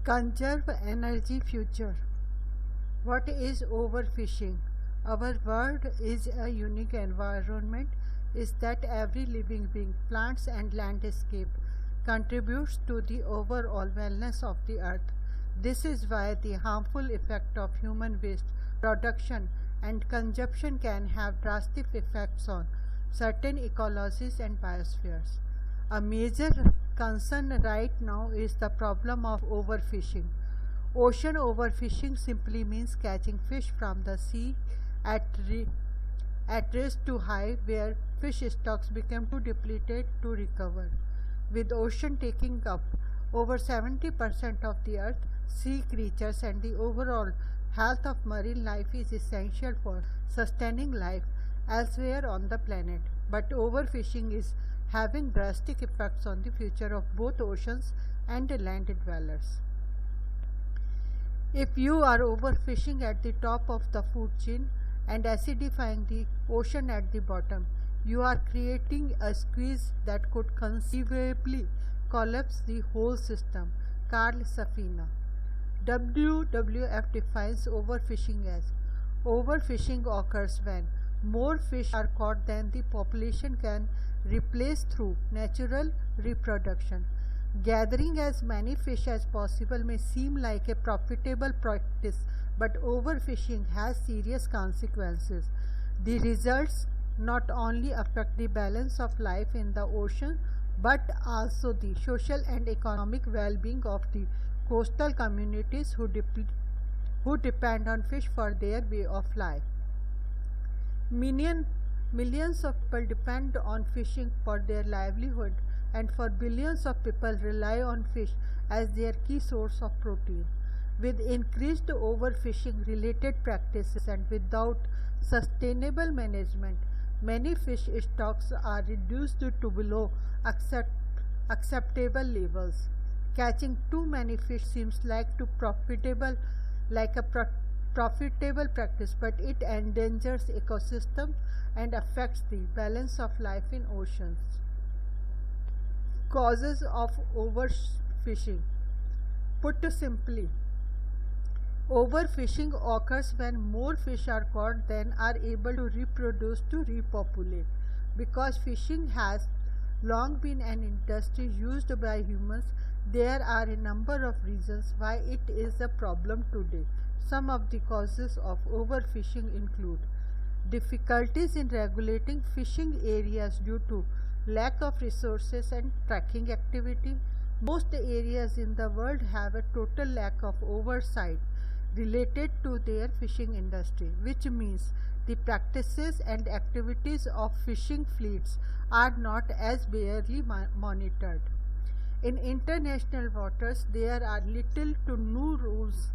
Conserve energy future. What is overfishing? Our world is a unique environment is that every living being, plants and landscape contributes to the overall wellness of the earth. This is why the harmful effect of human waste production and consumption can have drastic effects on certain ecologies and biospheres. A major concern right now is the problem of overfishing. Ocean overfishing simply means catching fish from the sea at risk too high where fish stocks become too depleted to recover. With ocean taking up over 70% of the earth, sea creatures and the overall health of marine life is essential for sustaining life elsewhere on the planet. But overfishing is having drastic effects on the future of both oceans and land dwellers. If you are overfishing at the top of the food chain and acidifying the ocean at the bottom, you are creating a squeeze that could conceivably collapse the whole system. Carl Safina. WWF defines overfishing as overfishing occurs when more fish are caught than the population can replace through natural reproduction. Gathering as many fish as possible may seem like a profitable practice, but overfishing has serious consequences. The results not only affect the balance of life in the ocean, but also the social and economic well-being of the coastal communities who depend on fish for their way of life. Millions of people depend on fishing for their livelihood, and for billions of people rely on fish as their key source of protein. With increased overfishing related practices and without sustainable management, many fish stocks are reduced to below acceptable levels. Catching too many fish seems like a profitable practice, but it endangers ecosystems and affects the balance of life in oceans. Causes of overfishing. Put simply, overfishing occurs when more fish are caught than are able to reproduce to repopulate. Because fishing has long been an industry used by humans, there are a number of reasons why it is a problem today. Some of the causes of overfishing include difficulties in regulating fishing areas due to lack of resources and tracking activity. Most areas in the world have a total lack of oversight related to their fishing industry, which means the practices and activities of fishing fleets are not as barely monitored. In international waters, there are little to no rules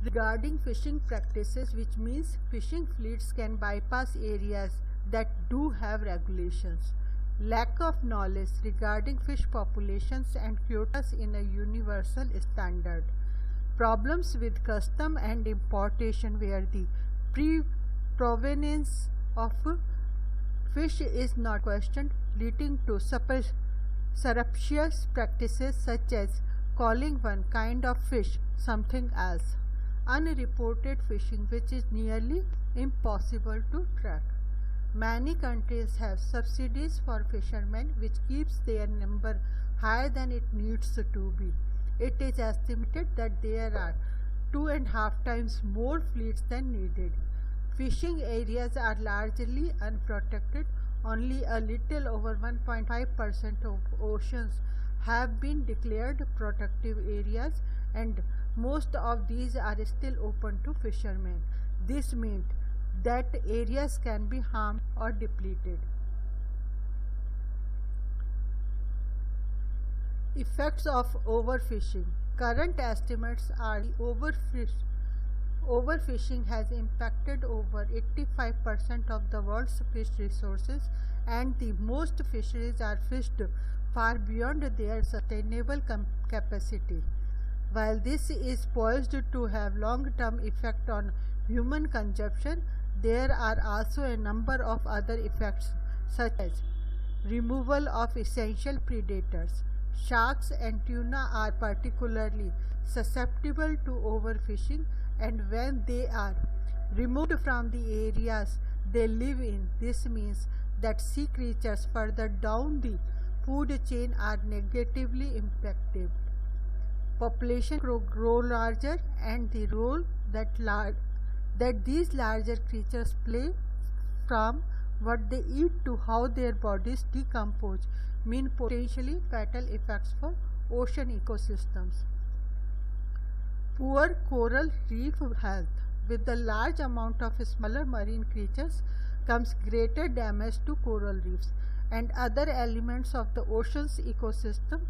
regarding fishing practices, which means fishing fleets can bypass areas that do have regulations. Lack of knowledge regarding fish populations and quotas in a universal standard. Problems with custom and importation where the provenance of fish is not questioned, leading to surreptitious practices such as calling one kind of fish something else. Unreported fishing, which is nearly impossible to track. Many countries have subsidies for fishermen, which keeps their number higher than it needs to be. It is estimated that there are 2.5 times more fleets than needed. Fishing areas are largely unprotected. Only a little over 1.5% of oceans have been declared protective areas, and most of these are still open to fishermen. This means that areas can be harmed or depleted. Effects of overfishing. Current estimates are the overfishing has impacted over 85% of the world's fish resources, and the most fisheries are fished far beyond their sustainable capacity. While this is poised to have long-term effect on human consumption, there are also a number of other effects such as removal of essential predators. Sharks and tuna are particularly susceptible to overfishing, and when they are removed from the areas they live in, this means that sea creatures further down the food chain are negatively impacted. Population grow larger, and the role that these larger creatures play, from what they eat to how their bodies decompose, mean potentially fatal effects for ocean ecosystems. Poor coral reef health. With the large amount of smaller marine creatures comes greater damage to coral reefs and other elements of the ocean's ecosystem.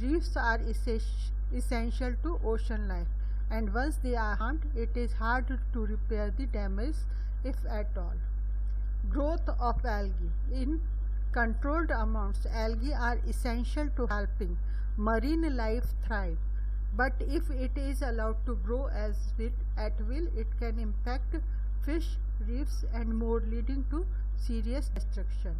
Reefs are essential to ocean life, and once they are harmed, it is hard to repair the damage, if at all. Growth of algae. In controlled amounts, algae are essential to helping marine life thrive. But if it is allowed to grow at will, it can impact fish, reefs, and more, leading to serious destruction.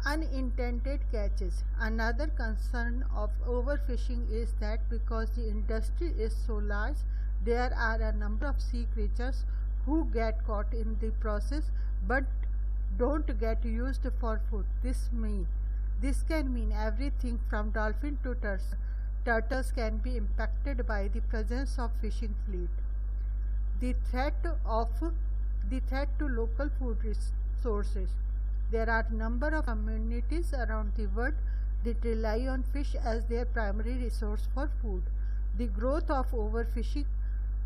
Unintended catches. Another concern of overfishing is that because the industry is so large, there are a number of sea creatures who get caught in the process but don't get used for food. This can mean everything from dolphin to turtles can be impacted by the presence of fishing fleet. The threat to local food resources. There are a number of communities around the world that rely on fish as their primary resource for food. The growth of overfishing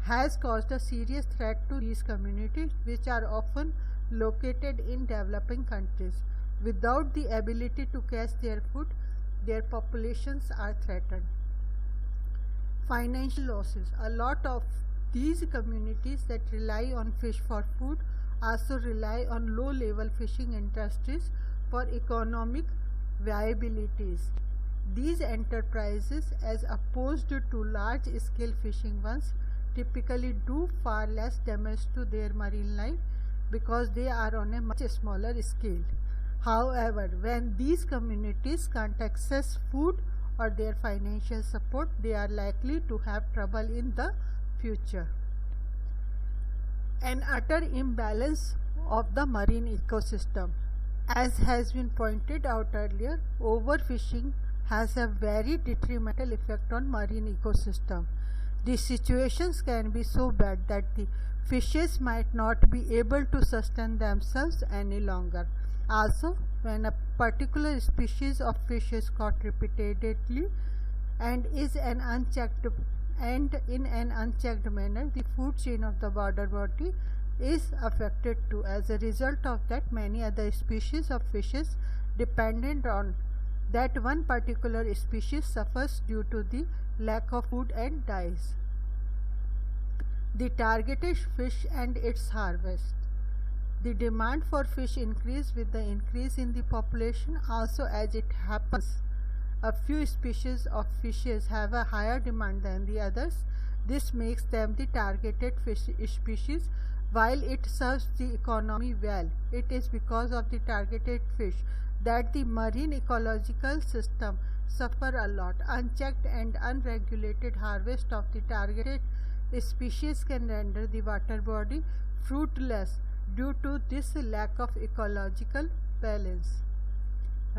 has caused a serious threat to these communities, which are often located in developing countries. Without the ability to catch their food, their populations are threatened. Financial losses. A lot of these communities that rely on fish for food also rely on low-level fishing industries for economic viabilities. These enterprises, as opposed to large-scale fishing ones, typically do far less damage to their marine life because they are on a much smaller scale. However, when these communities can't access food or their financial support, they are likely to have trouble in the future. An utter imbalance of the marine ecosystem. As has been pointed out earlier, overfishing has a very detrimental effect on marine ecosystem. The situations can be so bad that the fishes might not be able to sustain themselves any longer. Also, when a particular species of fish is caught repeatedly and in an unchecked manner, the food chain of the water body is affected too. As a result of that, many other species of fishes dependent on that one particular species suffers due to the lack of food and dies. The targeted fish and its harvest. The demand for fish increases with the increase in the population. Also, as it happens, a few species of fishes have a higher demand than the others. This makes them the targeted fish species. While it serves the economy well, it is because of the targeted fish that the marine ecological system suffer a lot. Unchecked and unregulated harvest of the targeted species can render the water body fruitless due to this lack of ecological balance.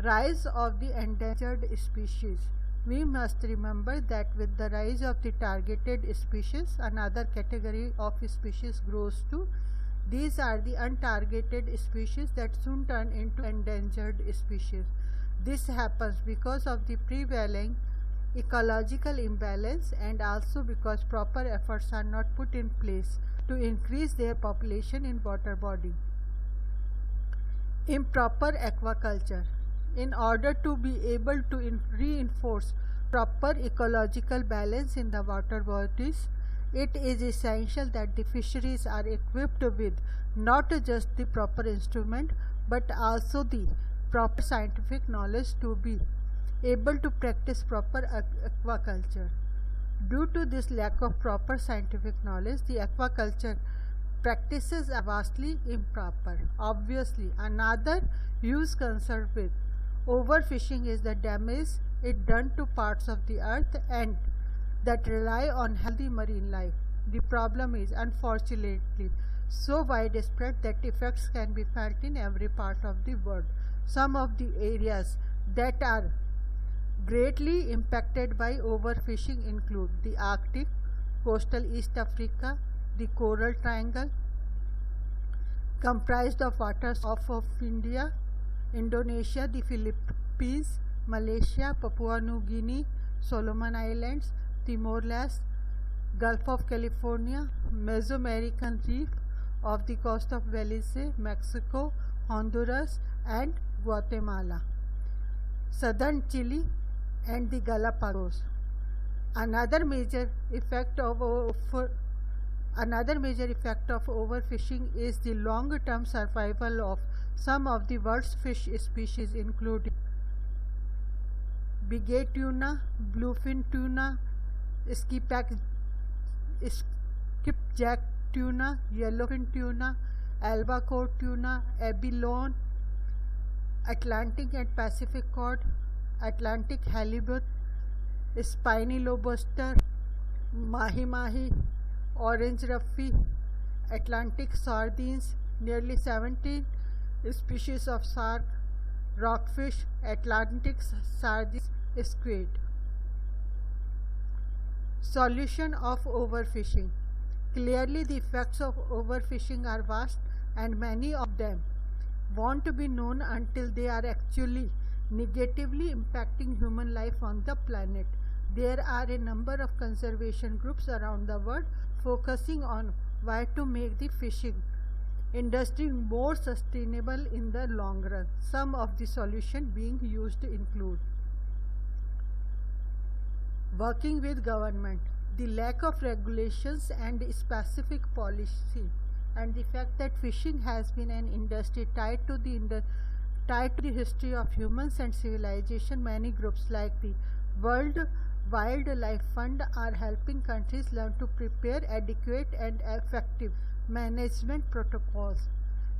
Rise of the endangered species. We must remember that with the rise of the targeted species, another category of species grows too. These are the untargeted species that soon turn into endangered species. This happens because of the prevailing ecological imbalance and also because proper efforts are not put in place to increase their population in water body. Improper aquaculture. In order to be able to reinforce proper ecological balance in the water bodies, it is essential that the fisheries are equipped with not just the proper instrument but also the proper scientific knowledge to be able to practice proper aquaculture. Due to this lack of proper scientific knowledge, the aquaculture practices are vastly improper. Obviously, another huge concern with overfishing is the damage it done to parts of the earth and that rely on healthy marine life. The problem is unfortunately so widespread that effects can be felt in every part of the world. Some of the areas that are greatly impacted by overfishing include the Arctic, coastal East Africa, the Coral Triangle, comprised of waters of India, Indonesia, the Philippines, Malaysia, Papua New Guinea, Solomon Islands, Timor-Leste, Gulf of California, Mesoamerican Reef, off the coast of Belize, Mexico, Honduras, and Guatemala, southern Chile, and the Galapagos. Another major effect of overfishing is the long-term survival of some of the world's fish species, including biget tuna, bluefin tuna, skipjack tuna, yellowfin tuna, albacore tuna, abalone, Atlantic and Pacific cod, Atlantic halibut, spiny lobster, mahi-mahi, orange roughy, Atlantic sardines, nearly 17 species of shark, rockfish, Atlantic sardines, squid. Solution of overfishing. Clearly, the effects of overfishing are vast, and many of them want to be known until they are actually negatively impacting human life on the planet. There are a number of conservation groups around the world focusing on why to make the fishing industry more sustainable in the long run. Some of the solutions being used include working with government, the lack of regulations and specific policy, and the fact that fishing has been an industry tied to the history of humans and civilization. Many groups like the World Wildlife Fund are helping countries learn to prepare adequate and effective management protocols,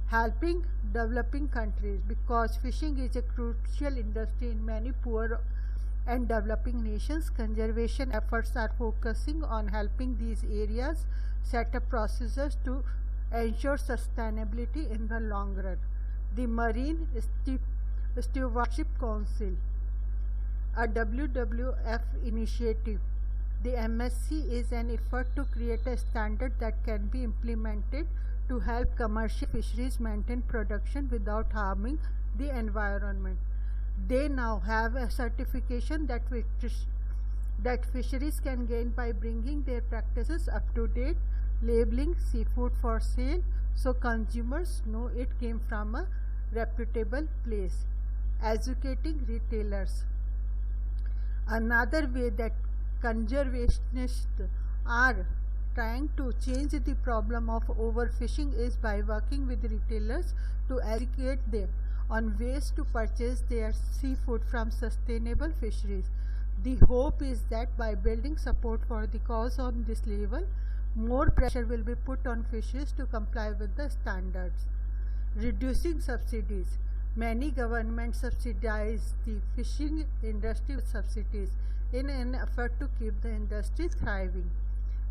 helping developing countries, because fishing is a crucial industry in many poor and developing nations. Conservation efforts are focusing on helping these areas set up procedures to ensure sustainability in the long run. The Marine Stewardship Council, a WWF initiative. The MSC is an effort to create a standard that can be implemented to help commercial fisheries maintain production without harming the environment. They now have a certification that fisheries can gain by bringing their practices up to date, labeling seafood for sale so consumers know it came from a reputable place, educating retailers. Another way that conservationists are trying to change the problem of overfishing is by working with retailers to educate them on ways to purchase their seafood from sustainable fisheries. The hope is that by building support for the cause on this level, more pressure will be put on fisheries to comply with the standards. Reducing subsidies. Many governments subsidize the fishing industry with subsidies in an effort to keep the industry thriving.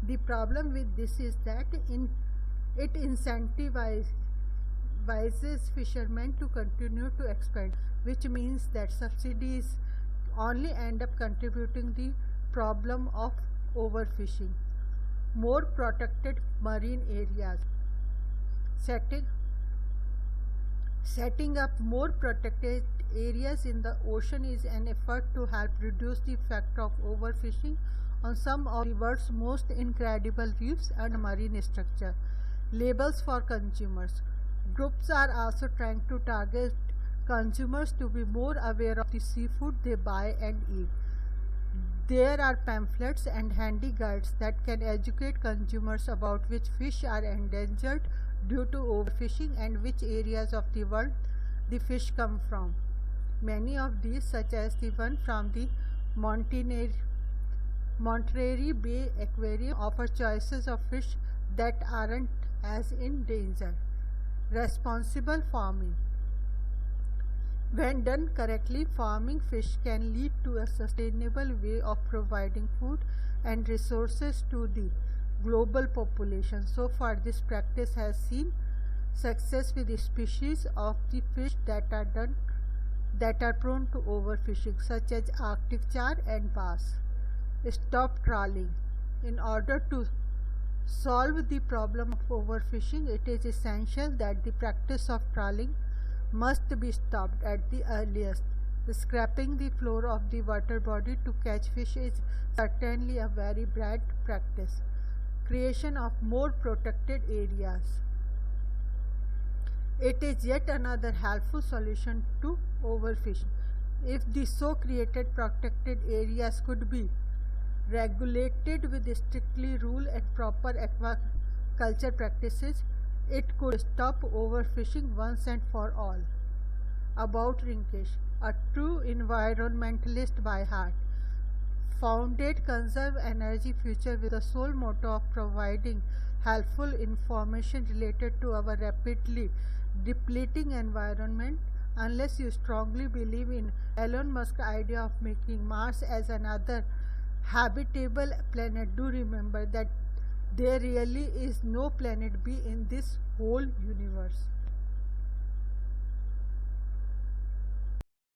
The problem with this is that it incentivizes fishermen to continue to expand, which means that subsidies only end up contributing the problem of overfishing. More protected marine areas. Setting up more protected areas in the ocean is an effort to help reduce the effect of overfishing on some of the world's most incredible reefs and marine structure. Labels for consumers. Groups are also trying to target consumers to be more aware of the seafood they buy and eat. There are pamphlets and handy guides that can educate consumers about which fish are endangered due to overfishing and which areas of the world the fish come from. Many of these, such as the one from the Monterey Bay Aquarium, offer choices of fish that aren't as in danger. Responsible farming. When done correctly, farming fish can lead to a sustainable way of providing food and resources to the global population. So far, this practice has seen success with the species of the fish that are prone to overfishing, such as Arctic char and bass. Stop trawling. In order to solve the problem of overfishing, it is essential that the practice of trawling must be stopped at the earliest. Scraping the floor of the water body to catch fish is certainly a very bad practice. Creation of more protected areas. It is yet another helpful solution to overfishing. If the so created protected areas could be regulated with strictly rule and proper aquaculture practices, it could stop overfishing once and for all. About Rinkesh, a true environmentalist by heart, founded Conserve Energy Future with the sole motto of providing helpful information related to our rapidly depleting environment. Unless you strongly believe in Elon Musk's idea of making Mars as another habitable planet, do remember that there really is no planet B in this whole universe.